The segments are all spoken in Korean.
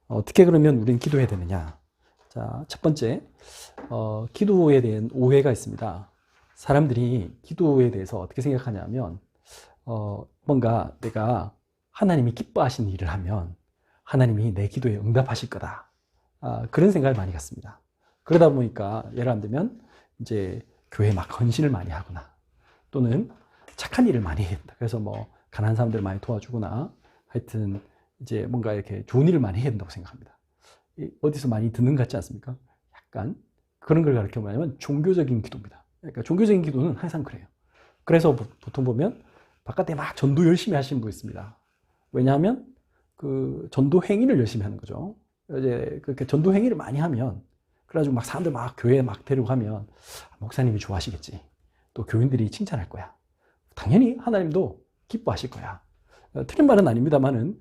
어떻게 그러면 우리는 기도해야 되느냐? 자, 첫 번째, 기도에 대한 오해가 있습니다. 사람들이 기도에 대해서 어떻게 생각하냐면, 뭔가 내가 하나님이 기뻐하시는 일을 하면 하나님이 내 기도에 응답하실 거다. 그런 생각을 많이 갖습니다. 그러다 보니까 예를 들면 이제 교회에 막 헌신을 많이 하거나 또는 착한 일을 많이 했다. 그래서 뭐 가난한 사람들을 많이 도와주거나 하여튼 이제 뭔가 이렇게 좋은 일을 많이 해야 된다고 생각합니다. 어디서 많이 듣는 것 같지 않습니까? 약간 그런 걸 가르쳐 뭐냐면 종교적인 기도입니다. 그러니까 종교적인 기도는 항상 그래요. 그래서 보통 보면 바깥에 막 전도 열심히 하시는 분 있습니다. 왜냐하면 그 전도 행위를 열심히 하는 거죠. 이제 그렇게 전도 행위를 많이 하면 그래가지고 막 사람들 막 교회에 막 데리고 가면 목사님이 좋아하시겠지. 또 교인들이 칭찬할 거야. 당연히 하나님도 기뻐하실 거야. 틀린 말은 아닙니다만은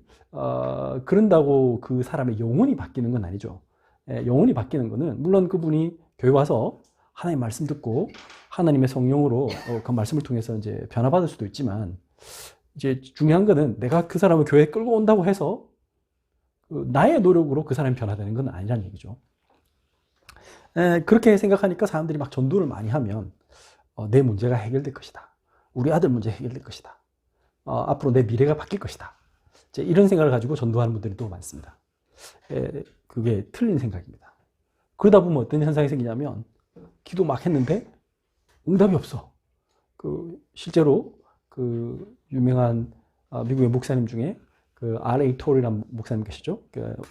그런다고 그 사람의 영혼이 바뀌는 건 아니죠. 영혼이 바뀌는 거는 물론 그분이 교회 와서 하나님 말씀 듣고 하나님의 성령으로 그 말씀을 통해서 이제 변화받을 수도 있지만 이제 중요한 거는 내가 그 사람을 교회에 끌고 온다고 해서 나의 노력으로 그 사람이 변화되는 건 아니라는 얘기죠. 그렇게 생각하니까 사람들이 막 전도를 많이 하면 내 문제가 해결될 것이다. 우리 아들 문제 해결될 것이다. 앞으로 내 미래가 바뀔 것이다. 이제 이런 생각을 가지고 전도하는 분들이 또 많습니다. 그게 틀린 생각입니다. 그러다 보면 어떤 현상이 생기냐면 기도 막 했는데 응답이 없어. 실제로 그 유명한 미국의 목사님 중에 그 R.A. 톨이라는 목사님 계시죠?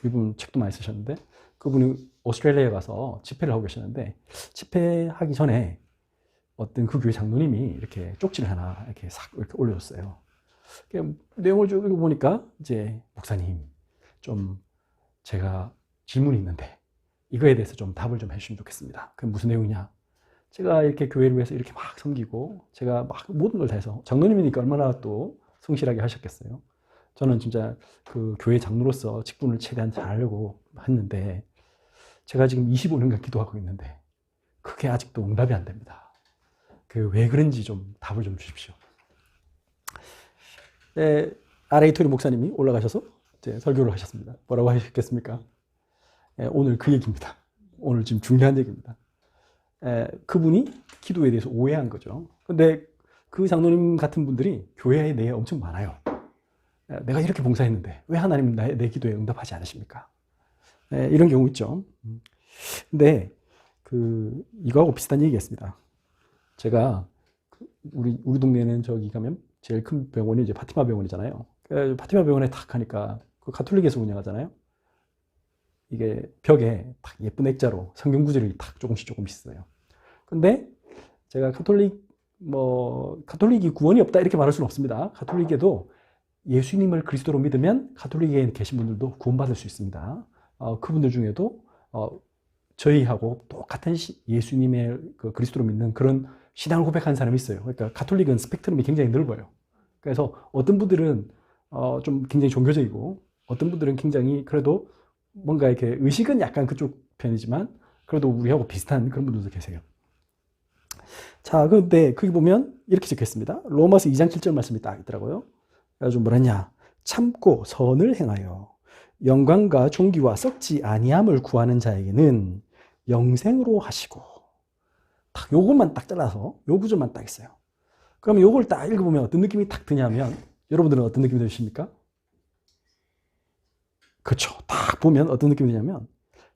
이분 책도 많이 쓰셨는데 그분이 오스트레일리아에 가서 집회를 하고 계셨는데 집회하기 전에 어떤 그 교회 장로님이 이렇게 쪽지를 하나 이렇게 싹 이렇게 올려줬어요. 내용을 쭉 읽어보니까 이제 목사님 좀 제가 질문이 있는데 이거에 대해서 좀 답을 좀 해주시면 좋겠습니다. 그게 무슨 내용이냐? 제가 이렇게 교회를 위해서 이렇게 막 섬기고 제가 막 모든 걸 다 해서 장로님이니까 얼마나 또 성실하게 하셨겠어요. 저는 진짜 그 교회 장로로서 직분을 최대한 잘 하려고 했는데 제가 지금 25년간 기도하고 있는데 그게 아직도 응답이 안 됩니다. 왜 그런지 좀 답을 좀 주십시오. R.A. 토리 목사님이 올라가셔서 이제 설교를 하셨습니다. 뭐라고 하셨겠습니까? 오늘 그 얘기입니다. 오늘 지금 중요한 얘기입니다. 그분이 기도에 대해서 오해한 거죠. 근데 그 장로님 같은 분들이 교회에 내에 엄청 많아요. 내가 이렇게 봉사했는데 왜 하나님 내 기도에 응답하지 않으십니까? 이런 경우 있죠. 근데 이거하고 비슷한 얘기였습니다. 제가 우리 동네에는 저기 가면 제일 큰 병원이 이제 파티마 병원이잖아요. 파티마 병원에 탁 가니까 그 가톨릭에서 운영하잖아요. 이게 벽에 탁 예쁜 액자로 성경 구절이 탁 조금씩 있어요. 근데 제가 가톨릭이 구원이 없다 이렇게 말할 수는 없습니다. 가톨릭에도 예수님을 그리스도로 믿으면 가톨릭에 계신 분들도 구원받을 수 있습니다. 그분들 중에도 저희하고 똑같은 예수님의 그리스도로 믿는 그런 신앙을 고백하는 사람이 있어요. 그러니까 가톨릭은 스펙트럼이 굉장히 넓어요. 그래서 어떤 분들은 좀 굉장히 종교적이고 어떤 분들은 굉장히 그래도 뭔가 이렇게 의식은 약간 그쪽 편이지만 그래도 우리하고 비슷한 그런 분들도 계세요. 자, 그런데 거기 보면 이렇게 적혀 있습니다. 로마서 2장 7절 말씀이 딱 있더라고요. 그래가지고 뭐랬냐? 참고 선을 행하여 영광과 존귀와 썩지 아니함을 구하는 자에게는 영생으로 하시고 딱 요것만 딱 잘라서 요 구절만 딱 있어요. 그러면 요걸 딱 읽어보면 어떤 느낌이 딱 드냐면 여러분들은 어떤 느낌이 드십니까? 그렇죠. 딱 보면 어떤 느낌이 드냐면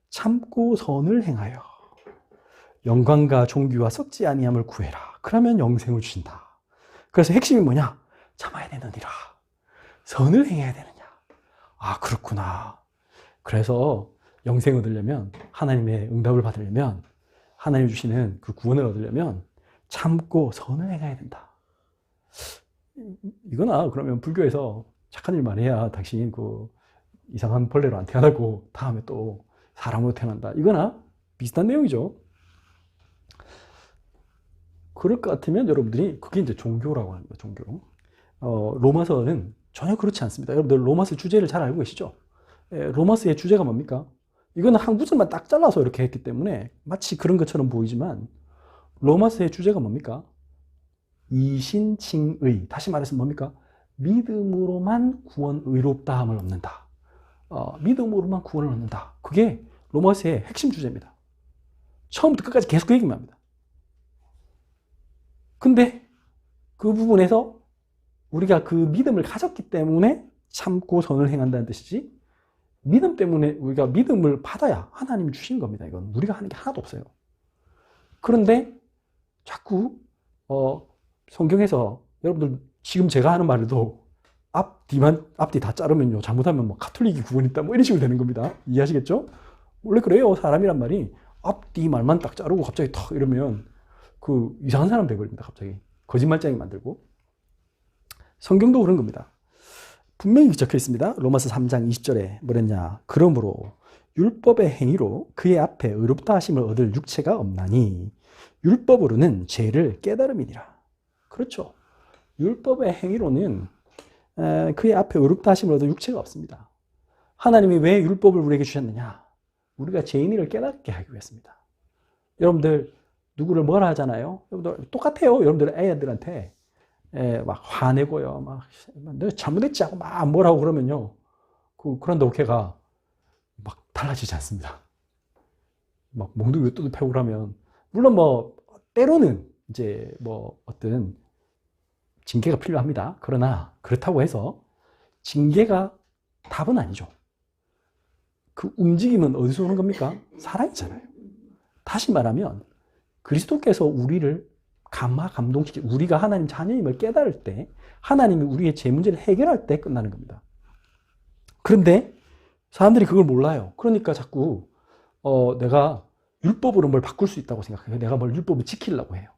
참고 선을 행하여 영광과 존귀와 썩지 아니함을 구해라. 그러면 영생을 주신다. 그래서 핵심이 뭐냐? 참아야 되느니라. 선을 행해야 되느냐. 그렇구나. 그래서 영생을 얻으려면 하나님의 응답을 받으려면 하나님 주시는 그 구원을 얻으려면 참고 선을 행해야 된다. 이거나 그러면 불교에서 착한 일만 해야 당신 이상한 벌레로 안 태어나고 다음에 또 사람으로 태어난다. 이거나 비슷한 내용이죠. 그럴 것 같으면 여러분들이 그게 이제 종교라고 하는 거예요. 종교. 로마서는 전혀 그렇지 않습니다. 여러분들 로마서 주제를 잘 알고 계시죠? 로마서의 주제가 뭡니까? 이거는 한 구절만 딱 잘라서 이렇게 했기 때문에 마치 그런 것처럼 보이지만 로마서의 주제가 뭡니까? 이신칭의. 다시 말해서 뭡니까? 믿음으로만 구원 의롭다함을 얻는다. 믿음으로만 구원을 얻는다. 그게 로마서의 핵심 주제입니다. 처음부터 끝까지 계속 그 얘기만 합니다. 근데 그 부분에서 우리가 그 믿음을 가졌기 때문에 참고 선을 행한다는 뜻이지, 믿음 때문에 우리가 믿음을 받아야 하나님이 주신 겁니다. 이건 우리가 하는 게 하나도 없어요. 그런데 자꾸 성경에서 여러분들 지금 제가 하는 말에도 앞뒤 다 자르면요, 잘못하면 뭐 가톨릭이 구원 있다 뭐 이런 식으로 되는 겁니다. 이해하시겠죠? 원래 그래요. 사람이란 말이 앞뒤 말만 딱 자르고 갑자기 탁 이러면 그 이상한 사람 돼버립니다. 갑자기 거짓말쟁이 만들고. 성경도 그런 겁니다. 분명히 적혀 있습니다. 로마서 3장 20절에 뭐랬냐? 그러므로 율법의 행위로 그의 앞에 의롭다 하심을 얻을 육체가 없나니 율법으로는 죄를 깨달음이니라. 그렇죠. 율법의 행위로는 그의 앞에 의롭다 하심을 얻을 육체가 없습니다. 하나님이 왜 율법을 우리에게 주셨느냐? 우리가 죄인을 깨닫게 하기 위해서입니다. 여러분들 누구를 뭐라 하잖아요? 여러분들 똑같아요. 여러분들 애들한테 막 화내고요. 막 너 잘못했지 하고 막 뭐라고 그러면요. 그런다고 걔가 막 달라지지 않습니다. 막 몽둥이로 뚜두 패고 그러면, 물론 뭐 때로는 이제 뭐 어떤 징계가 필요합니다. 그러나 그렇다고 해서 징계가 답은 아니죠. 그 움직임은 어디서 오는 겁니까? 사랑이잖아요. 다시 말하면 그리스도께서 우리를 감동시키, 우리가 하나님 자녀임을 깨달을 때, 하나님이 우리의 죄 문제를 해결할 때 끝나는 겁니다. 그런데 사람들이 그걸 몰라요. 그러니까 자꾸 내가 율법으로 뭘 바꿀 수 있다고 생각해요. 내가 뭘 율법을 지키려고 해요.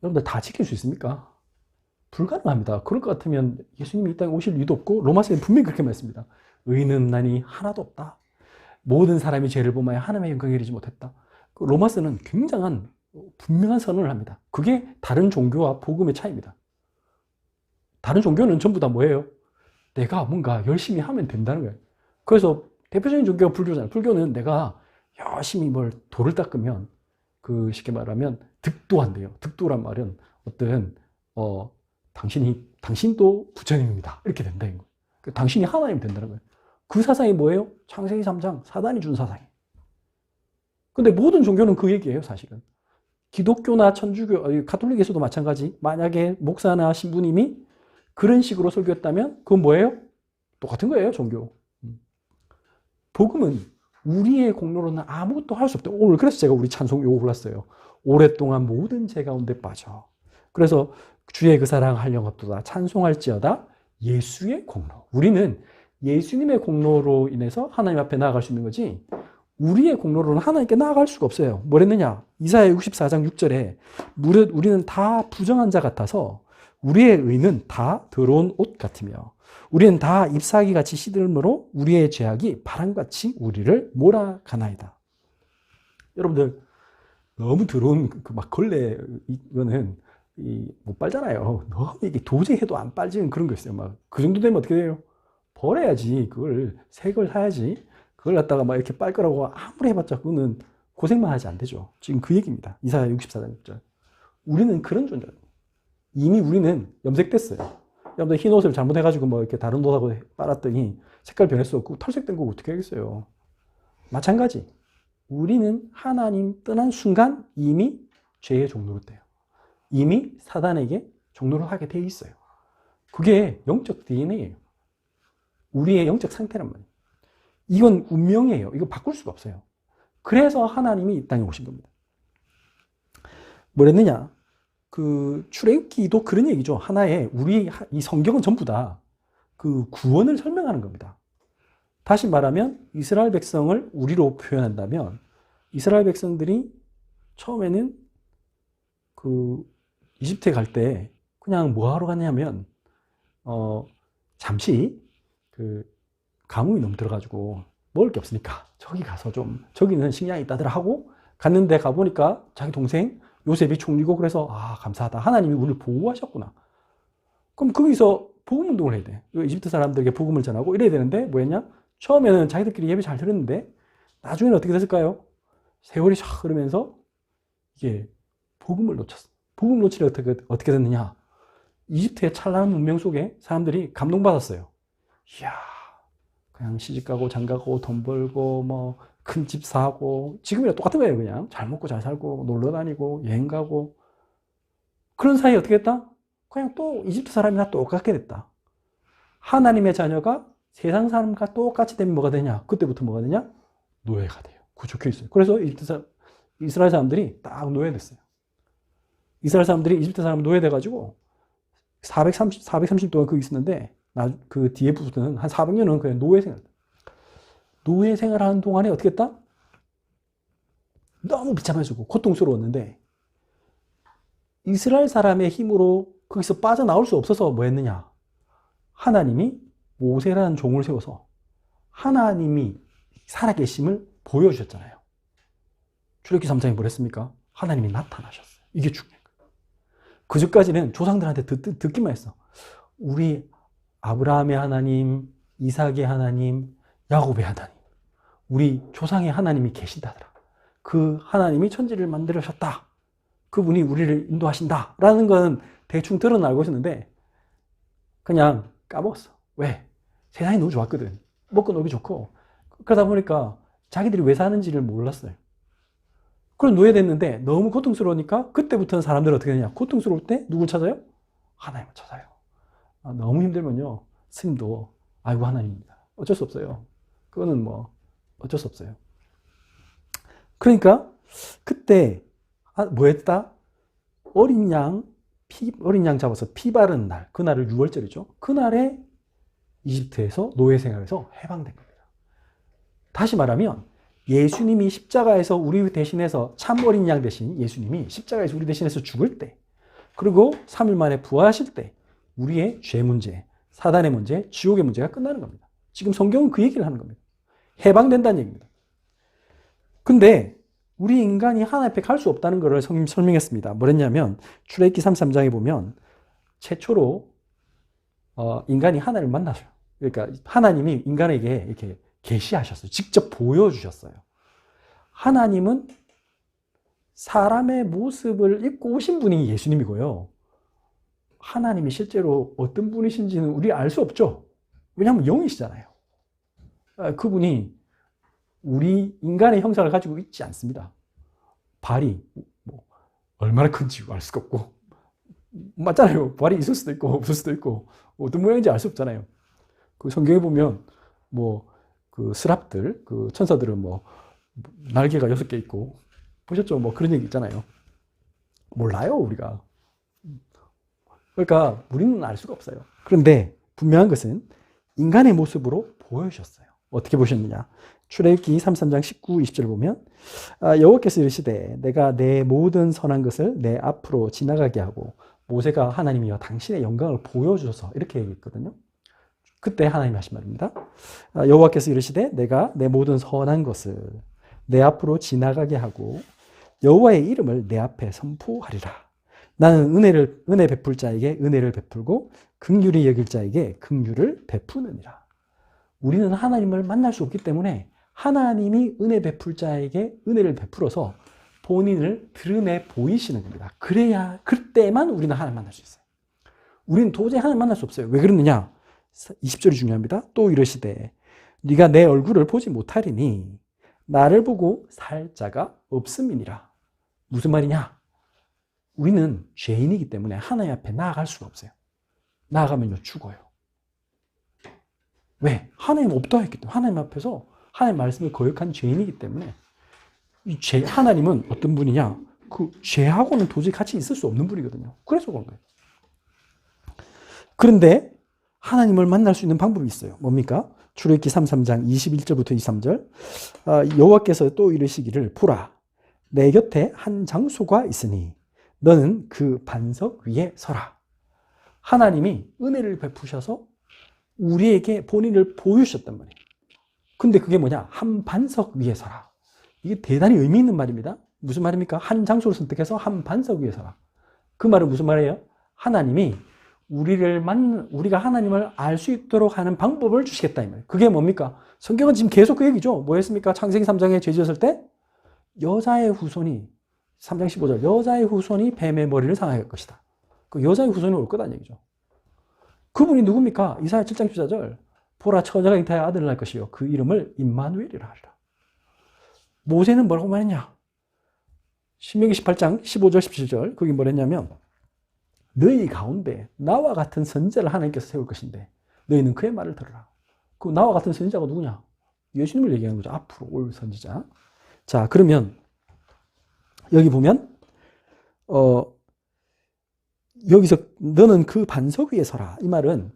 여러분들 다 지킬 수 있습니까? 불가능합니다. 그럴 것 같으면 예수님이 이 땅에 오실 이유도 없고, 로마서에 분명히 그렇게 말했습니다. 의는 난이 하나도 없다. 모든 사람이 죄를 범하여 하나님의 영광에 이르지 못했다. 로마서는 굉장한 분명한 선언을 합니다. 그게 다른 종교와 복음의 차이입니다. 다른 종교는 전부 다 뭐예요? 내가 뭔가 열심히 하면 된다는 거예요. 그래서 대표적인 종교가 불교잖아요. 불교는 내가 열심히 뭘 돌을 닦으면 쉽게 말하면 득도한대요. 득도란 말은 어떤 당신도 부처님입니다. 이렇게 된다는 거예요. 당신이 하나님 된다는 거예요. 그 사상이 뭐예요? 창세기 3장 사단이 준 사상이에요. 근데 모든 종교는 그 얘기예요, 사실은. 기독교나 천주교, 가톨릭에서도 마찬가지. 만약에 목사나 신부님이 그런 식으로 설교했다면 그건 뭐예요? 똑같은 거예요, 종교. 복음은 우리의 공로로는 아무것도 할 수 없다. 오늘 그래서 제가 우리 찬송 요거 골랐어요. 오랫동안 모든 죄 가운데 빠져. 그래서 주의 그 사랑 한영없도다 찬송할지어다 예수의 공로. 우리는 예수님의 공로로 인해서 하나님 앞에 나아갈 수 있는 거지, 우리의 공로로는 하나님께 나아갈 수가 없어요. 뭐랬느냐? 이사야 64장 6절에 무릇 우리는 다 부정한 자 같아서 우리의 의는 다 더러운 옷 같으며 우리는 다 잎사귀 같이 시들므로 우리의 죄악이 바람같이 우리를 몰아가나이다. 여러분들 너무 더러운 막 걸레 이거는 못 빨잖아요. 너무 이게 도저히 해도 안 빨지는 그런 거 있어요. 막 그 정도 되면 어떻게 돼요? 버려야지. 그걸 새 걸 사야지. 그걸 갖다가 막 이렇게 빨 거라고 아무리 해봤자 그거는 고생만 하지 안 되죠. 지금 그 얘기입니다. 이사야 64장 6절. 우리는 그런 존재입니다. 이미 우리는 염색됐어요. 여러분들 흰 옷을 잘못해가지고 뭐 이렇게 다른 옷하고 빨았더니 색깔 변했어. 그 탈색된 거 어떻게 하겠어요? 마찬가지. 우리는 하나님 떠난 순간 이미 죄의 종로로 돼요. 이미 사단에게 종로를 하게 돼 있어요. 그게 영적 DNA예요. 우리의 영적 상태란 말이에요. 이건 운명이에요. 이거 바꿀 수가 없어요. 그래서 하나님이 이 땅에 오신 겁니다. 뭐랬느냐? 출애굽기도 그런 얘기죠. 하나의 이 성경은 전부 다 그 구원을 설명하는 겁니다. 다시 말하면 이스라엘 백성을 우리로 표현한다면, 이스라엘 백성들이 처음에는 이집트에 갈 때 그냥 뭐 하러 갔냐면 잠시 가뭄이 너무 들어가지고 먹을 게 없으니까 저기 가서 좀, 저기는 식량이 있다더라 하고 갔는데, 가보니까 자기 동생 요셉이 총리고, 그래서 감사하다, 하나님이 우리를 보호하셨구나. 그럼 거기서 복음 운동을 해야 돼. 이집트 사람들에게 복음을 전하고 이래야 되는데, 뭐였냐? 처음에는 자기들끼리 예배 잘 들었는데 나중에는 어떻게 됐을까요? 세월이 샥 흐르면서 이게 복음을 놓쳤어. 복음 놓치려 어떻게 됐느냐? 이집트의 찬란한 문명 속에 사람들이 감동받았어요. 이야, 그냥 시집가고 장가가고 돈 벌고 뭐 큰 집 사고 지금이랑 똑같은 거예요. 그냥 잘 먹고 잘 살고 놀러 다니고 여행 가고 그런 사이에 어떻게 됐다? 그냥 또 이집트 사람이나 똑같게 됐다. 하나님의 자녀가 세상 사람과 똑같이 되면 뭐가 되냐? 그때부터 뭐가 되냐? 노예가 돼요. 그거 적혀 있어요. 그래서 이스라엘 사람들이 딱 노예됐어요. 이스라엘 사람들이 이집트 사람 노예돼가지고 430 동안 거기 있었는데 그 뒤에부터는 한 400년은 그냥 노예 생활. 노예 생활하는 동안에 어떻게 했다? 너무 비참해지고 고통스러웠는데 이스라엘 사람의 힘으로 거기서 빠져나올 수 없어서 뭐 했느냐? 하나님이 모세라는 종을 세워서 하나님이 살아계심을 보여주셨잖아요. 출애굽기 3장에 뭐랬습니까? 하나님이 나타나셨어요. 이게 중요한 거예요. 그전까지는 조상들한테 듣기만 했어. 우리 아브라함의 하나님, 이삭의 하나님, 야곱의 하나님, 우리 조상의 하나님이 계신다더라. 그 하나님이 천지를 만들으셨다. 그분이 우리를 인도하신다. 라는 건 대충 들어는 알고 있었는데 그냥 까먹었어. 왜? 세상이 너무 좋았거든. 먹고 놀기 좋고. 그러다 보니까 자기들이 왜 사는지를 몰랐어요. 그럼 노예됐는데 너무 고통스러우니까 그때부터는 사람들은 어떻게 되냐? 고통스러울 때 누굴 찾아요? 하나님을 찾아요. 너무 힘들면요. 스님도 아이고 하나님입니다. 어쩔 수 없어요. 그거는 뭐 어쩔 수 없어요. 그러니까 그때 뭐 했다? 어린 양 잡아서 피 바르는 날, 그날을 6월절이죠. 그날에 이집트에서 노예 생활에서 해방된 겁니다. 다시 말하면 예수님이 십자가에서 우리 대신해서 참 어린 양 대신 예수님이 십자가에서 우리 대신해서 죽을 때 그리고 3일 만에 부활하실 때 우리의 죄 문제, 사단의 문제, 지옥의 문제가 끝나는 겁니다. 지금 성경은 그 얘기를 하는 겁니다. 해방된다는 얘기입니다. 근데 우리 인간이 하나님 앞에 갈 수 없다는 것을 설명했습니다. 뭐랬냐면 출애굽기 33장에 보면 최초로 인간이 하나님을 만나서요. 그러니까 하나님이 인간에게 이렇게 계시하셨어요. 직접 보여주셨어요. 하나님은 사람의 모습을 입고 오신 분이 예수님이고요. 하나님이 실제로 어떤 분이신지는 우리 알 수 없죠. 왜냐하면 영이시잖아요. 그분이 우리 인간의 형상을 가지고 있지 않습니다. 발이 뭐 얼마나 큰지 알 수가 없고 맞잖아요. 발이 있을 수도 있고 없을 수도 있고 어떤 모양인지 알 수 없잖아요. 그 성경에 보면 뭐 그 스랍들, 그 천사들은 뭐 날개가 6개 있고 보셨죠? 뭐 그런 얘기 있잖아요. 몰라요, 우리가. 그러니까 우리는 알 수가 없어요. 그런데 분명한 것은 인간의 모습으로 보여주셨어요. 어떻게 보셨느냐? 출애굽기 33장 19, 20절을 보면 여호와께서 이르시되 내가 내 모든 선한 것을 내 앞으로 지나가게 하고 모세가 하나님이여 당신의 영광을 보여주셔서 이렇게 얘기했거든요. 그때 하나님이 하신 말입니다. 여호와께서 이르시되 내가 내 모든 선한 것을 내 앞으로 지나가게 하고 여호와의 이름을 내 앞에 선포하리라. 나는 은혜 베풀 자에게 은혜를 베풀고 긍휼히 여길 자에게 긍휼을 베푸느니라. 우리는 하나님을 만날 수 없기 때문에 하나님이 은혜 베풀 자에게 은혜를 베풀어서 본인을 드러내 보이시는 겁니다. 그래야 그때만 우리는 하나님 만날 수 있어요. 우리는 도저히 하나님 만날 수 없어요. 왜 그러느냐? 20절이 중요합니다. 또 이르시되 네가 내 얼굴을 보지 못하리니 나를 보고 살 자가 없음이니라. 무슨 말이냐? 우리는 죄인이기 때문에 하나님 앞에 나아갈 수가 없어요. 나아가면요 죽어요. 왜? 하나님 없다 했기 때문에 하나님 앞에서 하나님 말씀을 거역한 죄인이기 때문에 하나님은 어떤 분이냐? 그 죄하고는 도저히 같이 있을 수 없는 분이거든요. 그래서 그런 거예요. 그런데 하나님을 만날 수 있는 방법이 있어요. 뭡니까? 출애굽기 33장 21절부터 23절 여호와께서 또 이르시기를 보라 내 곁에 한 장소가 있으니 너는 그 반석 위에 서라. 하나님이 은혜를 베푸셔서 우리에게 본인을 보여주셨단 말이에요. 근데 그게 뭐냐? 한 반석 위에 서라. 이게 대단히 의미 있는 말입니다. 무슨 말입니까? 한 장소를 선택해서 한 반석 위에 서라. 그 말은 무슨 말이에요? 하나님이 우리가 하나님을 알 수 있도록 하는 방법을 주시겠다 이 말이에요. 그게 뭡니까? 성경은 지금 계속 그 얘기죠. 뭐였습니까? 창세기 3장에 죄 지었을 때 여자의 후손이 3장 15절 여자의 후손이 뱀의 머리를 상하게 할 것이다. 그 여자의 후손이 올 거다는 얘기죠. 그분이 누굽니까? 이사야 7장 14절 보라 처자가 잉타하여 아들을 낳을 것이요 그 이름을 임마누엘이라 하리라. 모세는 뭐라고 말했냐? 신명기 18장 15절 17절 거기 뭐랬냐면 너희 가운데 나와 같은 선지자를 하나님께서 세울 것인데 너희는 그의 말을 들으라. 그 나와 같은 선지자가 누구냐? 예수님을 얘기하는 거죠. 앞으로 올 선지자. 자, 그러면 여기 보면 여기서 너는 그 반석 위에 서라. 이 말은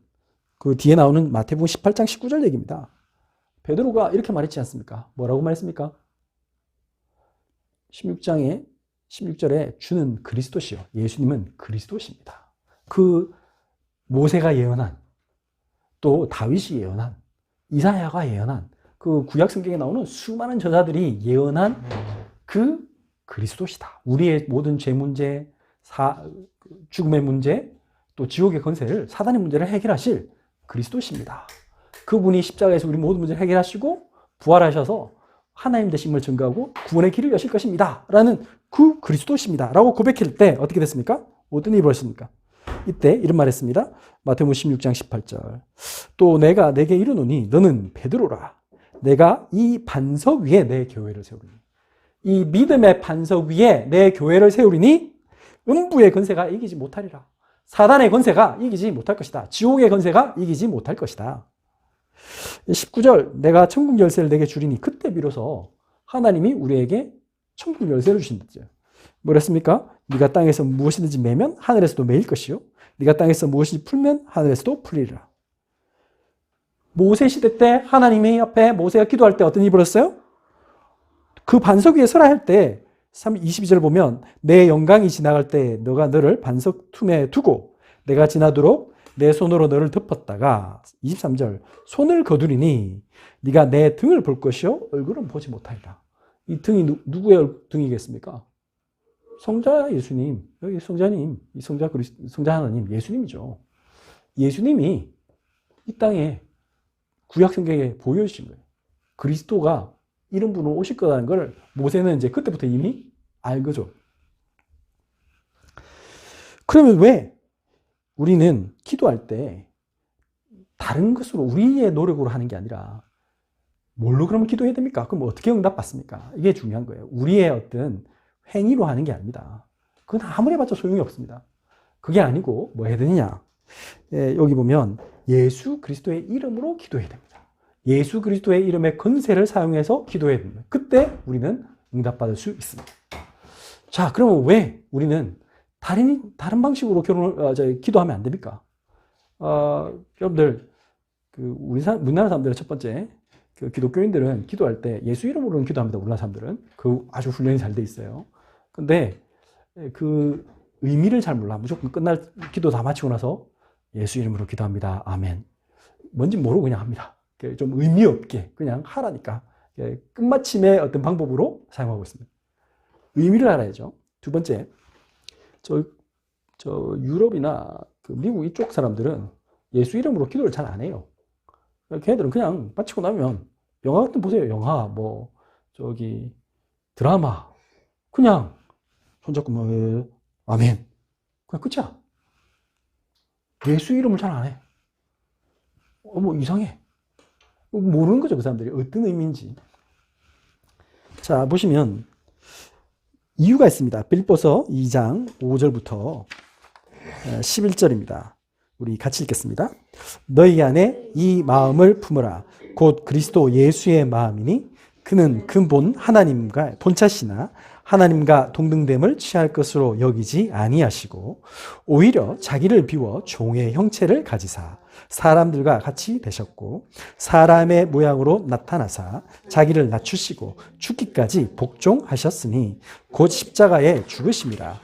그 뒤에 나오는 마태복음 18장 19절 얘기입니다. 베드로가 이렇게 말했지 않습니까? 뭐라고 말했습니까? 16장에 16절에 주는 그리스도시요. 예수님은 그리스도십니다. 그 모세가 예언한 또 다윗이 예언한 이사야가 예언한 그 구약 성경에 나오는 수많은 저자들이 예언한 그 그리스도시다. 우리의 모든 죄 문제, 죽음의 문제, 또 지옥의 권세를 사단의 문제를 해결하실 그리스도십니다. 그분이 십자가에서 우리 모든 문제를 해결하시고 부활하셔서 하나님 되심을 증거하고 구원의 길을 여실 것입니다. 라는 그 그리스도십니다. 라고 고백할 때 어떻게 됐습니까? 어떤 일이 벌어졌습니까? 이때 이런 말 했습니다. 마태복음 16장 18절. 또 내가 내게 이르노니 너는 베드로라. 내가 이 반석 위에 내 교회를 세우리니. 이 믿음의 반석 위에 내 교회를 세우리니 음부의 권세가 이기지 못하리라. 사단의 권세가 이기지 못할 것이다. 지옥의 권세가 이기지 못할 것이다. 19절 내가 천국 열쇠를 내게 주리니 그때 비로소 하나님이 우리에게 천국 열쇠를 주신다죠. 뭐랬습니까? 네가 땅에서 무엇이든지 매면 하늘에서도 매일 것이요 네가 땅에서 무엇이든지 풀면 하늘에서도 풀리리라. 모세 시대 때 하나님의 앞에 모세가 기도할 때 어떤 일이 벌었어요? 그 반석 위에 서라 할 때 22절 보면 내 영광이 지나갈 때 너가 너를 반석 틈에 두고 내가 지나도록 내 손으로 너를 덮었다가 23절 손을 거두리니 네가 내 등을 볼 것이요 얼굴은 보지 못하리라. 이 등이 누구의 등이겠습니까? 성자 예수님, 여기 성자님, 이 성자 하나님 예수님이죠. 예수님이 이 땅에 구약 성경에 보여주신 거예요. 그리스도가 이런 분으로 오실 거라는 걸 모세는 이제 그때부터 이미 알 거죠. 그러면 왜 우리는 기도할 때 다른 것으로 우리의 노력으로 하는 게 아니라 뭘로 그러면 기도해야 됩니까? 그럼 어떻게 응답받습니까? 이게 중요한 거예요. 우리의 어떤 행위로 하는 게 아닙니다. 그건 아무리 해봤자 소용이 없습니다. 그게 아니고 뭐 해야 되느냐? 여기 보면 예수 그리스도의 이름으로 기도해야 됩니다. 예수 그리스도의 이름의 권세를 사용해서 기도해야 됩니다. 그때 우리는 응답받을 수 있습니다. 자, 그러면 왜 우리는 다른 방식으로 기도하면 안 됩니까? 여러분들, 우리나라 사람들은 첫 번째, 기독교인들은 기도할 때 예수 이름으로는 기도합니다. 우리나라 사람들은. 그 아주 훈련이 잘 돼 있어요. 근데 그 의미를 잘 몰라. 무조건 기도 다 마치고 나서 예수 이름으로 기도합니다. 아멘. 뭔지 모르고 그냥 합니다. 좀 의미 없게 그냥 하라니까. 끝마침의 어떤 방법으로 사용하고 있습니다. 의미를 알아야죠. 두 번째, 저 유럽이나 미국 이쪽 사람들은 예수 이름으로 기도를 잘 안 해요. 걔네들은 그냥 마치고 나면 영화 같은 보세요. 영화, 드라마. 그냥 손잡고 아멘. 그냥 끝이야. 예수 이름을 잘 안 해. 이상해. 모르는 거죠, 그 사람들이. 어떤 의미인지. 자, 보시면 이유가 있습니다. 빌립보서 2장 5절부터 11절입니다. 우리 같이 읽겠습니다. 너희 안에 이 마음을 품으라. 곧 그리스도 예수의 마음이니 그는 근본 하나님과 본차시나 하나님과 동등됨을 취할 것으로 여기지 아니하시고 오히려 자기를 비워 종의 형체를 가지사 사람들과 같이 되셨고 사람의 모양으로 나타나사 자기를 낮추시고 죽기까지 복종하셨으니 곧 십자가에 죽으심이라.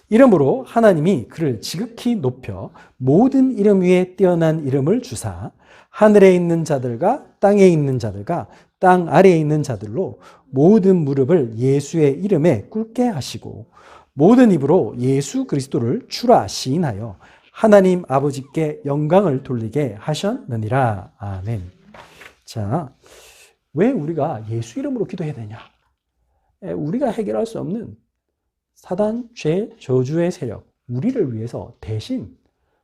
이러므로 하나님이 그를 지극히 높여 모든 이름 위에 뛰어난 이름을 주사 하늘에 있는 자들과 땅에 있는 자들과 땅 아래에 있는 자들로 모든 무릎을 예수의 이름에 꿇게 하시고 모든 입으로 예수 그리스도를 주라 시인하여 하나님 아버지께 영광을 돌리게 하셨느니라. 아멘. 자, 왜 우리가 예수 이름으로 기도해야 되냐? 우리가 해결할 수 없는 사단, 죄, 저주의 세력, 우리를 위해서 대신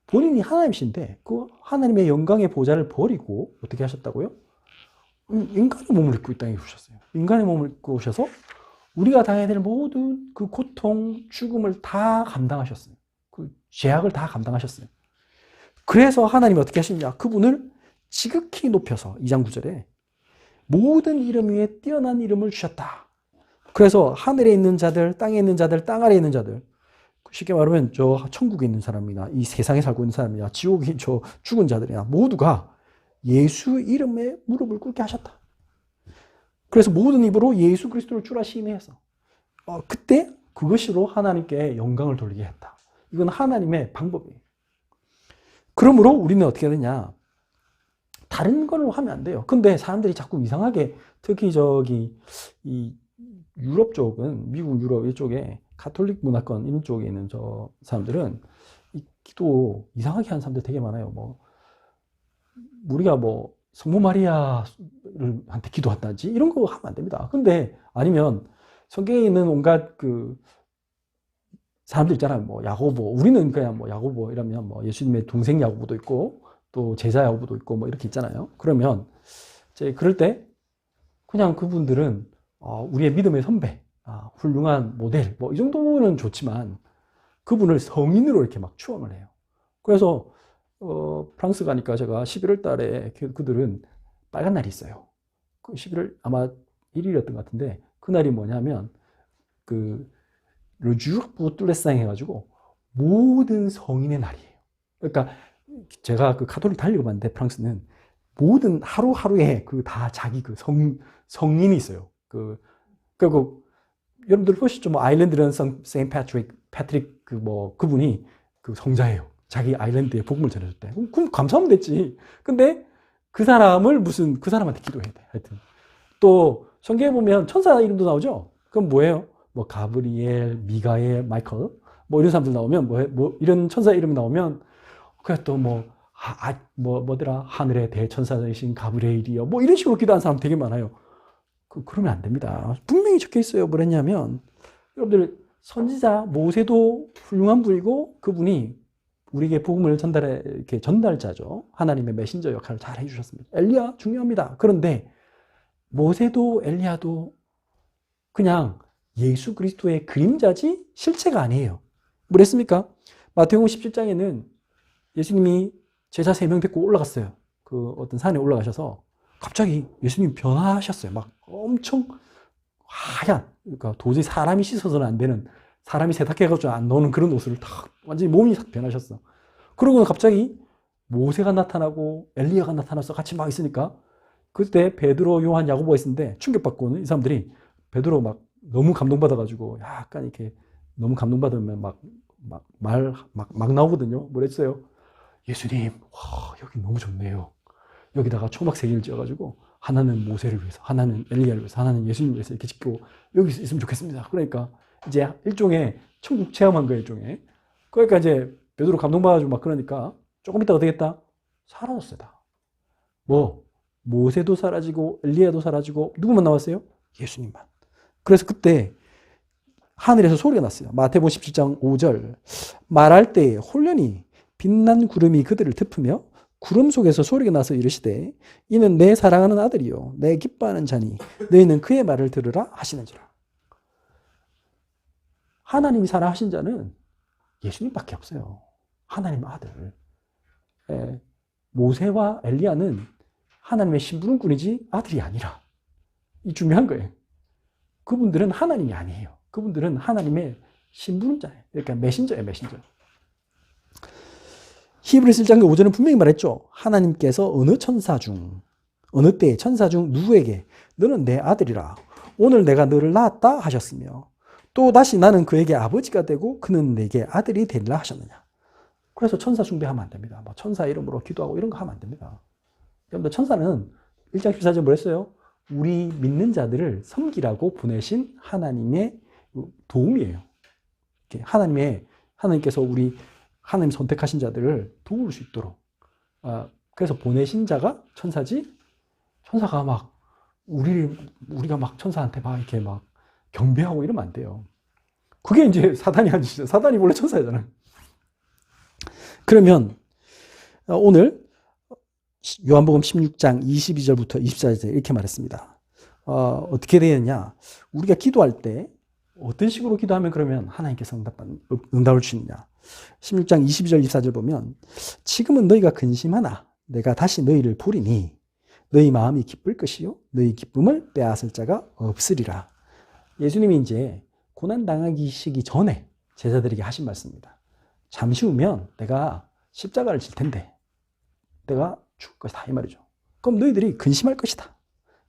본인이 하나님이신데 그 하나님의 영광의 보좌를 버리고 어떻게 하셨다고요? 인간의 몸을 입고 이 땅에 오셨어요. 인간의 몸을 입고 오셔서 우리가 당해야 될 모든 그 고통, 죽음을 다 감당하셨어요. 그 죄악을 다 감당하셨어요. 그래서 하나님이 어떻게 하시느냐? 그분을 지극히 높여서 2장 9절에 모든 이름 위에 뛰어난 이름을 주셨다. 그래서 하늘에 있는 자들, 땅에 있는 자들, 땅 아래에 있는 자들, 쉽게 말하면 저 천국에 있는 사람이나 이 세상에 살고 있는 사람이나 지옥에 저 죽은 자들이나 모두가 예수 이름에 무릎을 꿇게 하셨다. 그래서 모든 입으로 예수 그리스도를 주라 시인해서 그때 그것으로 하나님께 영광을 돌리게 했다. 이건 하나님의 방법이에요. 그러므로 우리는 어떻게 되냐? 다른 걸로 하면 안 돼요. 근데 사람들이 자꾸 이상하게 특히 이 유럽 쪽은 미국 유럽 이쪽에 가톨릭 문화권 이런 쪽에 있는 저 사람들은 이 기도 이상하게 하는 사람들 되게 많아요. 뭐 우리가 뭐 성모 마리아한테 기도한다든지 이런 거 하면 안 됩니다. 근데 아니면 성경에 있는 온갖 그 사람들 있잖아요. 뭐 야고보, 우리는 그냥 뭐 야고보 이러면 뭐 예수님의 동생 야고보도 있고 또 제자 야고보도 있고 뭐 이렇게 있잖아요. 그러면 이제 그럴 때 그냥 그분들은 우리의 믿음의 선배, 훌륭한 모델 뭐 이 정도는 좋지만 그분을 성인으로 이렇게 막 추앙을 해요. 그래서 프랑스 가니까 제가 11월 달에 그들은 빨간 날이 있어요. 11월 아마 1일이었던 것 같은데 그날이 뭐냐면 Le jour pour tous les saints 해가지고 모든 성인의 날이에요. 그러니까 제가 그 가톨릭 다 읽어봤는데 프랑스는 모든 하루하루에 그 다 자기 그 성인이 있어요. 그리고 여러분들 보시죠. 뭐 아일랜드는 세인트 패트릭 그분이 그 성자예요. 자기 아일랜드에 복음을 전해줬대. 그럼 감사하면 됐지. 근데 그 사람한테 기도해야 돼. 하여튼. 또 성경에 보면 천사 이름도 나오죠. 그럼 뭐예요? 뭐 가브리엘, 미가엘, 마이클 뭐 이런 사람들 나오면 뭐 이런 천사 이름 나오면 그래 또 뭐더라 하늘의 대천사이신 가브리엘이요. 뭐 이런 식으로 기도하는 사람 되게 많아요. 그러면 안 됩니다. 분명히 적혀 있어요. 뭐랬냐면 여러분들 선지자 모세도 훌륭한 분이고 그분이 우리에게 복음을 이렇게 전달자죠. 하나님의 메신저 역할을 잘 해주셨습니다. 엘리야 중요합니다. 그런데 모세도 엘리야도 그냥 예수 그리스도의 그림자지 실체가 아니에요. 뭐랬습니까? 마태복음 17장에는 예수님이 제자 3명 데리고 올라갔어요. 그 어떤 산에 올라가셔서 갑자기 예수님이 변화하셨어요. 막 엄청 하얀, 그러니까 도저히 사람이 씻어서는 안 되는, 사람이 세탁해가지고 안 나오는 그런 옷을 딱 완전히 몸이 싹 변하셨어. 그러고는 갑자기 모세가 나타나고 엘리야가 나타나서 같이 막 있으니까 그때 베드로, 요한, 야고보가 있었는데 충격받고는 이 사람들이 베드로 막 너무 감동받아가지고 약간 이렇게 너무 감동받으면 막 나오거든요. 뭐랬어요? 예수님, 와, 여기 너무 좋네요. 여기다가 초막 3개를 지어가지고 하나는 모세를 위해서, 하나는 엘리야를 위해서, 하나는 예수님을 위해서 이렇게 짓고 여기 있으면 좋겠습니다. 그러니까 이제 일종의 천국 체험한 거예요, 일종의. 그러니까 이제 베드로 감동받아가지고 막 그러니까 조금 있다가 되겠다? 사라졌어요, 다. 뭐 모세도 사라지고 엘리야도 사라지고 누구만 남았어요? 예수님만. 그래서 그때 하늘에서 소리가 났어요. 마태복음 17장 5절. 말할 때에 홀련히 빛난 구름이 그들을 덮으며 구름 속에서 소리가 나서 이르시되 이는 내 사랑하는 아들이요 내 기뻐하는 자니 너희는 그의 말을 들으라 하시는지라. 하나님이 사랑하신 자는 예수님밖에 없어요. 하나님 아들. 모세와 엘리야는 하나님의 심부름꾼이지 아들이 아니라. 이 중요한 거예요. 그분들은 하나님이 아니에요. 그분들은 하나님의 심부름자예요. 그러니까 메신저예요, 메신저. 히브리서 1장 5절은 분명히 말했죠. 하나님께서 어느 때에 천사 중 누구에게 너는 내 아들이라 오늘 내가 너를 낳았다 하셨으며 또 다시 나는 그에게 아버지가 되고 그는 내게 아들이 되리라 하셨느냐. 그래서 천사 숭배하면 안 됩니다. 뭐 천사 이름으로 기도하고 이런 거 하면 안 됩니다. 여러분들 천사는 1장 14절 뭐랬어요? 우리 믿는 자들을 섬기라고 보내신 하나님의 도움이에요. 하나님께서 하나님 선택하신 자들을 도울 수 있도록. 그래서 보내신 자가 천사지, 천사가 막, 우리가 막 천사한테 막 이렇게 막 경배하고 이러면 안 돼요. 그게 이제 사단이 한 짓이죠. 사단이 원래 천사잖아요. 그러면 오늘 요한복음 16장 22절부터 24절 이렇게 말했습니다. 어떻게 되느냐? 우리가 기도할 때 어떤 식으로 기도하면 그러면 하나님께서 응답을 주시느냐? 16장 22절 24절 보면 지금은 너희가 근심하나 내가 다시 너희를 보리니 너희 마음이 기쁠 것이요 너희 기쁨을 빼앗을 자가 없으리라. 예수님이 이제 고난 당하시기 전에 제자들에게 하신 말씀입니다. 잠시 후면 내가 십자가를 질 텐데 내가 죽을 것이다 이 말이죠. 그럼 너희들이 근심할 것이다.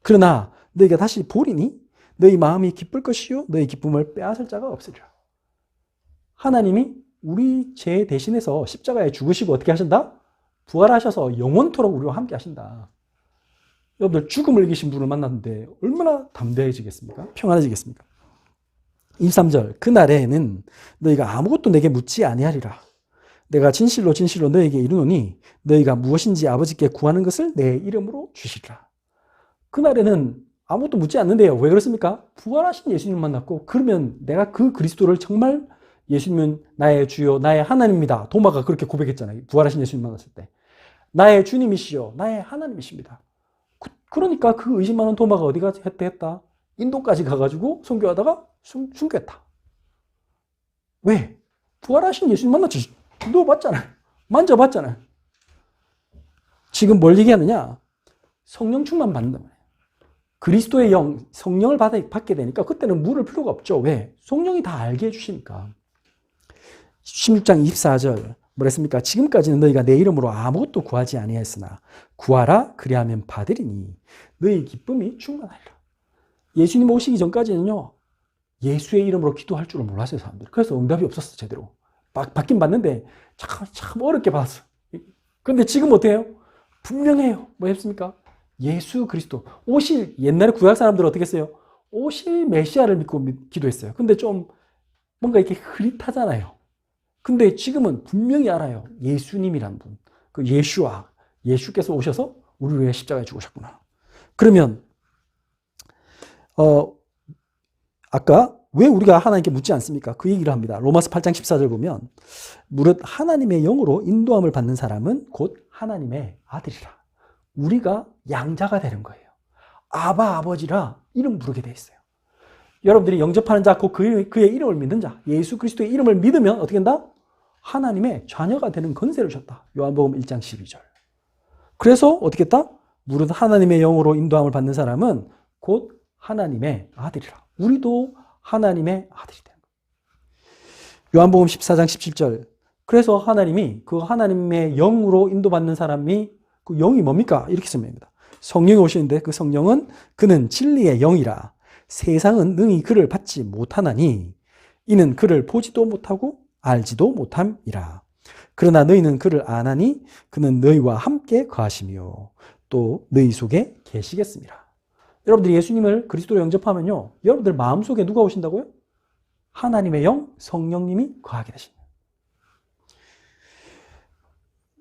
그러나 너희가 다시 보리니 너희 마음이 기쁠 것이요 너희 기쁨을 빼앗을 자가 없으리라. 하나님이 우리 죄 대신해서 십자가에 죽으시고 어떻게 하신다? 부활하셔서 영원토록 우리와 함께 하신다. 여러분들 죽음을 이기신 분을 만났는데 얼마나 담대해지겠습니까? 평안해지겠습니까? 23절 그날에는 너희가 아무것도 내게 묻지 아니하리라. 내가 진실로 진실로 너희에게 이르노니 너희가 무엇인지 아버지께 구하는 것을 내 이름으로 주시리라. 그날에는 아무것도 묻지 않는데요. 왜 그렇습니까? 부활하신 예수님 만났고 그러면 내가 그 그리스도를 정말 예수님은 나의 주요 나의 하나님입니다. 도마가 그렇게 고백했잖아요. 부활하신 예수님 만났을 때. 나의 주님이시요 나의 하나님이십니다. 그러니까 그 의심 많은 도마가 어디가 했다? 인도까지 가가지고 선교하다가 순교했다. 왜? 부활하신 예수님 만났지. 누워봤잖아요. 만져봤잖아요. 지금 뭘 얘기하느냐? 성령 충만 받는단 말이에요. 그리스도의 영, 성령을 받게 되니까 그때는 물을 필요가 없죠. 왜? 성령이 다 알게 해주시니까. 16장 24절 뭐랬습니까? 지금까지는 너희가 내 이름으로 아무것도 구하지 아니하였으나 구하라 그리하면 받으리니 너희 기쁨이 충만하리라. 예수님 오시기 전까지는요. 예수의 이름으로 기도할 줄은 몰랐어요. 사람들이. 그래서 응답이 없었어. 제대로. 받긴 받는데 참 어렵게 받았어. 그런데 지금 어때요? 분명해요. 뭐 했습니까? 예수 그리스도 오실 옛날에 구약 사람들은 어떻게 했어요? 오실 메시아를 믿고 기도했어요. 근데 좀 뭔가 이렇게 흐릿하잖아요. 근데 지금은 분명히 알아요. 예수님이란 분. 그 예수께서 오셔서 우리를 위해 십자가에 죽으셨구나. 그러면 아까 왜 우리가 하나님께 묻지 않습니까? 그 얘기를 합니다. 로마서 8장 14절 보면 무릇 하나님의 영으로 인도함을 받는 사람은 곧 하나님의 아들이라. 우리가 양자가 되는 거예요. 아버지라 이름 부르게 돼 있어요. 여러분들이 영접하는 자, 곧 그의 이름을 믿는 자, 예수 그리스도의 이름을 믿으면 어떻게 된다? 하나님의 자녀가 되는 권세를 줬다. 요한복음 1장 12절. 그래서 어떻게 했다? 무릇 하나님의 영으로 인도함을 받는 사람은 곧 하나님의 아들이라. 우리도 하나님의 아들이 되는 거예요. 요한복음 14장 17절. 그래서 하나님이 그 하나님의 영으로 인도받는 사람이 그 영이 뭡니까? 이렇게 설명합니다. 성령이 오시는데 그 성령은 그는 진리의 영이라. 세상은 능히 그를 받지 못하나니 이는 그를 보지도 못하고 알지도 못함이라. 그러나 너희는 그를 아나니 그는 너희와 함께 거하시며 또 너희 속에 계시겠습니다. 여러분들이 예수님을 그리스도로 영접하면요. 여러분들 마음속에 누가 오신다고요? 하나님의 영, 성령님이 거하게 되십니다.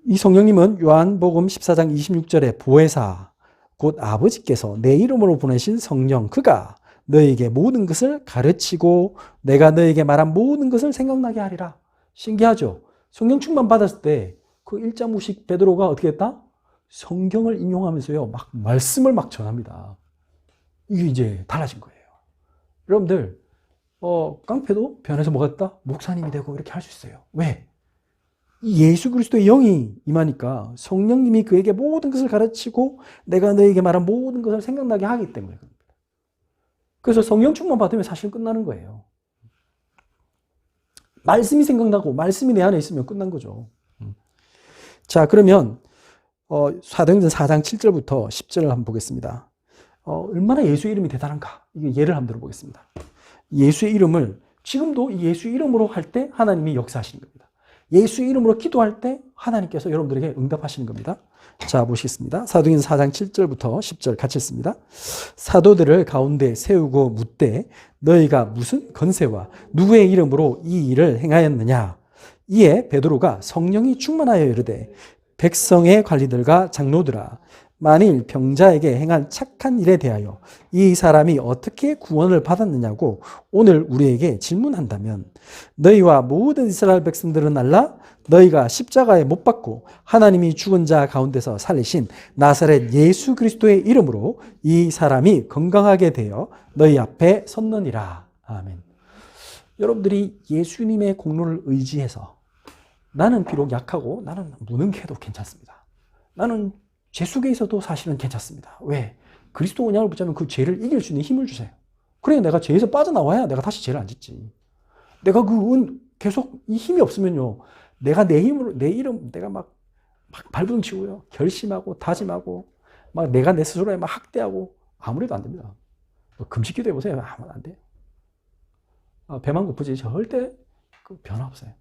이 성령님은 요한복음 14장 26절에 보혜사, 곧 아버지께서 내 이름으로 보내신 성령, 그가 너에게 모든 것을 가르치고 내가 너에게 말한 모든 것을 생각나게 하리라. 신기하죠? 성령 충만 받았을 때 그 1자무식 베드로가 어떻게 했다? 성경을 인용하면서요. 막 말씀을 막 전합니다. 이게 이제 달라진 거예요. 여러분들 깡패도 변해서 뭐가 됐다? 목사님이 되고 이렇게 할 수 있어요. 왜? 예수 그리스도의 영이 임하니까 성령님이 그에게 모든 것을 가르치고 내가 너에게 말한 모든 것을 생각나게 하기 때문에 그럽니다. 그래서 성령 충만 받으면 사실 끝나는 거예요. 말씀이 생각나고 말씀이 내 안에 있으면 끝난 거죠. 자, 그러면 사도행전 4장 7절부터 10절을 한번 보겠습니다. 얼마나 예수의 이름이 대단한가. 이게 예를 한번 들어보겠습니다. 예수의 이름을 지금도 이 예수의 이름으로 할 때 하나님이 역사하시는 겁니다. 예수의 이름으로 기도할 때 하나님께서 여러분들에게 응답하시는 겁니다. 자, 보시겠습니다. 사도행전 4장 7절부터 10절 같이 읽습니다. 사도들을 가운데 세우고 묻되 너희가 무슨 건세와 누구의 이름으로 이 일을 행하였느냐. 이에 베드로가 성령이 충만하여 이르되 백성의 관리들과 장로들아 만일 병자에게 행한 착한 일에 대하여 이 사람이 어떻게 구원을 받았느냐고 오늘 우리에게 질문한다면 너희와 모든 이스라엘 백성들은 알라? 너희가 십자가에 못 박고 하나님이 죽은 자 가운데서 살리신 나사렛 예수 그리스도의 이름으로 이 사람이 건강하게 되어 너희 앞에 섰느니라. 아멘. 여러분들이 예수님의 공로를 의지해서 나는 비록 약하고 나는 무능해도 괜찮습니다. 나는 죄 속에 있어도 사실은 괜찮습니다. 왜? 그리스도 언약을 붙잡으면 그 죄를 이길 수 있는 힘을 주세요. 그래 내가 죄에서 빠져나와야 내가 다시 죄를 안 짓지. 내가 계속 이 힘이 없으면요. 내가 내 힘으로 내 이름 내가 막 발버둥 치고요. 결심하고 다짐하고 막 내가 내 스스로에 막 학대하고 아무래도 안 됩니다. 금식기도 해보세요. 아무도 안 돼요. 배만 고프지 절대 변화 없어요.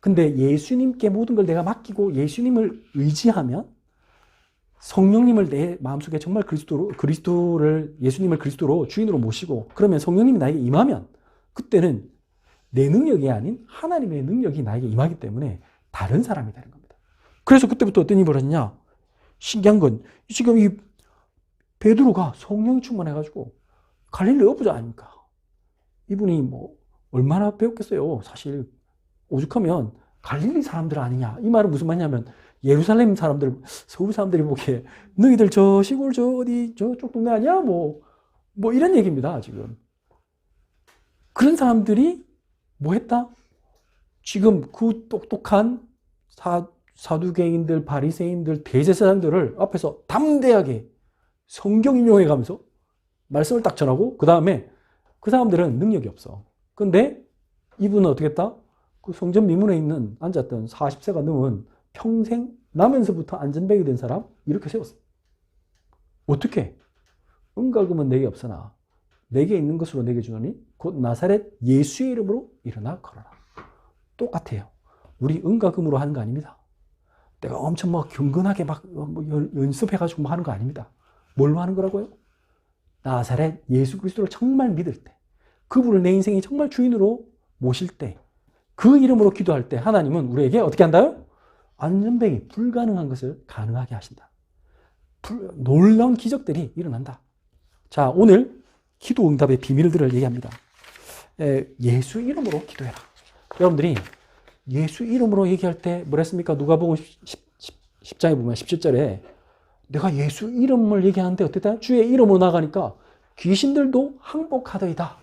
근데 예수님께 모든 걸 내가 맡기고 예수님을 의지하면 성령님을 내 마음속에 정말 예수님을 그리스도로 주인으로 모시고 그러면 성령님이 나에게 임하면 그때는 내 능력이 아닌 하나님의 능력이 나에게 임하기 때문에 다른 사람이 되는 겁니다. 그래서 그때부터 어떤 일이 벌어졌냐? 신기한 건 지금 이 베드로가 성령이 충만해가지고 갈릴리 어부자 아닙니까? 이분이 뭐 얼마나 배웠겠어요. 사실 오죽하면 갈릴리 사람들 아니냐. 이 말은 무슨 말이냐면 예루살렘 사람들, 서울 사람들이 보기에 너희들 저 시골 저쪽 동네 아니야? 뭐 이런 얘기입니다. 지금 그런 사람들이 뭐 했다? 지금 그 똑똑한 사두개인들, 바리새인들, 대제사장들을 앞에서 담대하게 성경 인용해 가면서 말씀을 딱 전하고 그 다음에 그 사람들은 능력이 없어. 근데 이분은 어떻게 했다? 그 성전 미문에 있는 앉았던 40세가 넘은 평생 나면서부터 안전뱅이 된 사람 이렇게 세웠어. 어떻게? 은갈금은 내게 없으나 내게 있는 것으로 내게 주노니 곧 나사렛 예수의 이름으로 일어나 걸어라. 똑같아요. 우리 은가금으로 하는 거 아닙니다. 내가 엄청 막 경건하게 막 연습해가지고 하는 거 아닙니다. 뭘로 하는 거라고요? 나사렛 예수 그리스도를 정말 믿을 때, 그분을 내 인생의 정말 주인으로 모실 때, 그 이름으로 기도할 때 하나님은 우리에게 어떻게 한다요? 안전뱅이 불가능한 것을 가능하게 하신다. 놀라운 기적들이 일어난다. 자, 오늘 기도 응답의 비밀들을 얘기합니다. 예수 이름으로 기도해라. 여러분들이 예수 이름으로 얘기할 때 뭐라 했습니까? 누가복음 10장에 보면 17절에 내가 예수 이름을 얘기하는데 어땠다? 주의 이름으로 나가니까 귀신들도 항복하더이다.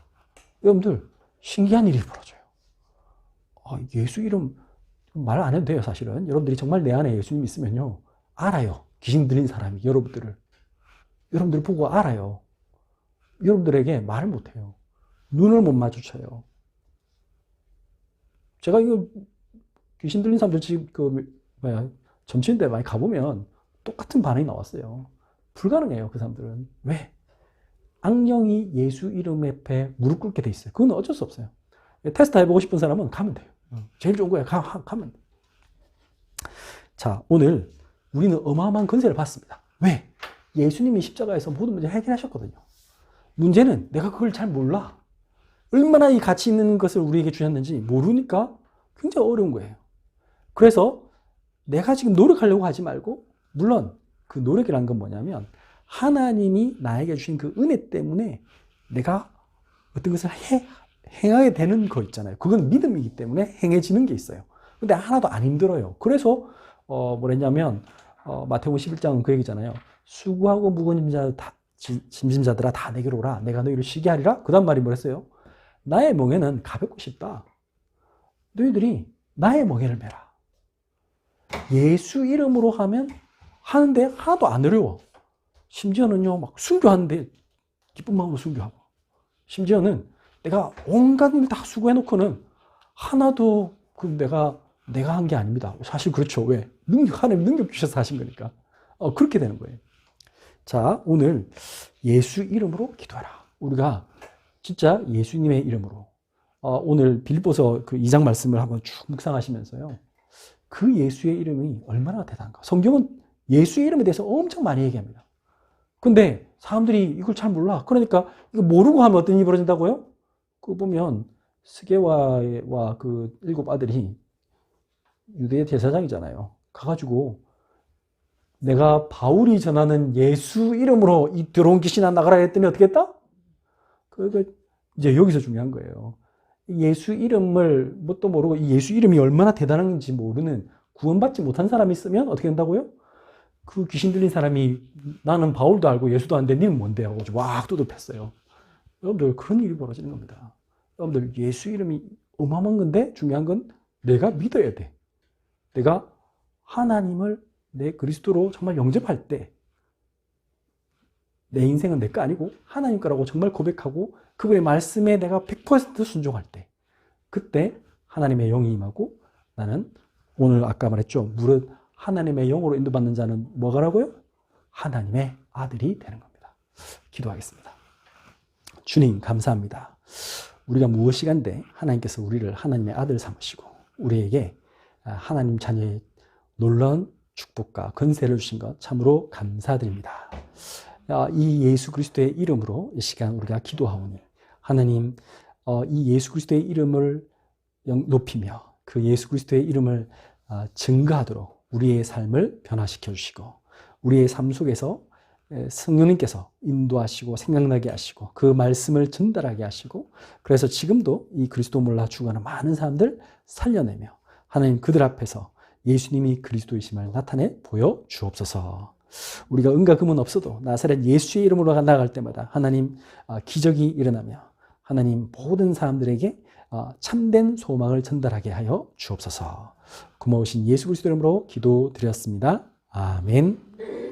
여러분들 신기한 일이 벌어져요. 예수 이름 말 안 해도 돼요. 사실은 여러분들이 정말 내 안에 예수님 있으면요 알아요. 귀신 들린 사람이 여러분들 보고 알아요. 여러분들에게 말을 못해요. 눈을 못 마주쳐요. 제가 이거 귀신 들린 사람들 지금 점치는데 많이 가보면 똑같은 반응이 나왔어요. 불가능해요. 그 사람들은. 왜? 악령이 예수 이름 앞에 무릎 꿇게 돼 있어요. 그건 어쩔 수 없어요. 테스트 해보고 싶은 사람은 가면 돼요. 제일 좋은 거예요. 가면 돼. 자, 오늘 우리는 어마어마한 권세를 받습니다. 왜? 예수님이 십자가에서 모든 문제 해결하셨거든요. 문제는 내가 그걸 잘 몰라. 얼마나 이 가치 있는 것을 우리에게 주셨는지 모르니까 굉장히 어려운 거예요. 그래서 내가 지금 노력하려고 하지 말고, 물론 그 노력이란 건 뭐냐면 하나님이 나에게 주신 그 은혜 때문에 내가 어떤 것을 행하게 되는 거 있잖아요. 그건 믿음이기 때문에 행해지는 게 있어요. 근데 하나도 안 힘들어요. 그래서 뭐랬냐면 마태복음 11장은 그 얘기잖아요. 수고하고 무거운 짐진자들아 다 내게로 오라. 내가 너희를 쉬게 하리라. 그 다음 말이 뭐랬어요? 나의 멍에는 가볍고 쉽다. 너희들이 나의 멍에를 메라. 예수 이름으로 하는데 하나도 안 어려워. 심지어는요, 막 순교하는데 기쁜 마음으로 순교하고. 심지어는 내가 온갖 일 다 수고해놓고는 하나도 내가 한 게 아닙니다. 사실 그렇죠. 왜? 하나님 능력 주셔서 하신 거니까. 그렇게 되는 거예요. 자, 오늘 예수 이름으로 기도하라. 우리가 진짜 예수님의 이름으로 오늘 빌립보서 그 2장 말씀을 한번 쭉 묵상하시면서요. 그 예수의 이름이 얼마나 대단한가. 성경은 예수의 이름에 대해서 엄청 많이 얘기합니다. 근데 사람들이 이걸 잘 몰라. 그러니까 이거 모르고 하면 어떤 일이 벌어진다고요? 그거 보면 스게와와 그 7 아들이 유대 제사장이잖아요. 가가지고 내가 바울이 전하는 예수 이름으로 이 더러운 귀신아 나가라 했더니 어떻게 했다? 그러니까 이제 여기서 중요한 거예요. 예수 이름을 뭣도 모르고 이 예수 이름이 얼마나 대단한지 모르는 구원받지 못한 사람이 있으면 어떻게 된다고요? 그 귀신 들린 사람이 나는 바울도 알고 예수도 아는데 니는 뭔데? 하고 와 두들겼어요. 여러분들 그런 일이 벌어지는 겁니다. 여러분들 예수 이름이 어마어마한 건데 중요한 건 내가 믿어야 돼. 내가 하나님을 내 그리스도로 정말 영접할 때 내 인생은 내 거 아니고 하나님 거라고 정말 고백하고 그분의 말씀에 내가 100% 순종할 때 그때 하나님의 영이 임하고 나는 오늘 아까 말했죠. 무릇 하나님의 영으로 인도받는 자는 뭐가라고요? 하나님의 아들이 되는 겁니다. 기도하겠습니다. 주님 감사합니다. 우리가 무엇이간데 하나님께서 우리를 하나님의 아들 삼으시고 우리에게 하나님 자녀의 놀라운 축복과 권세를 주신 것 참으로 감사드립니다. 이 예수 그리스도의 이름으로 이 시간 우리가 기도하오니 하나님 이 예수 그리스도의 이름을 높이며 그 예수 그리스도의 이름을 증거하도록 우리의 삶을 변화시켜 주시고 우리의 삶 속에서 성령님께서 인도하시고 생각나게 하시고 그 말씀을 전달하게 하시고 그래서 지금도 이 그리스도 몰라 죽어가는 많은 사람들 살려내며 하나님 그들 앞에서 예수님이 그리스도이심을 나타내 보여 주옵소서. 우리가 은과 금은 없어도 나사렛 예수의 이름으로 나아갈 때마다 하나님 기적이 일어나며 하나님 모든 사람들에게 참된 소망을 전달하게 하여 주옵소서. 고마우신 예수 그리스도 이름으로 기도드렸습니다. 아멘.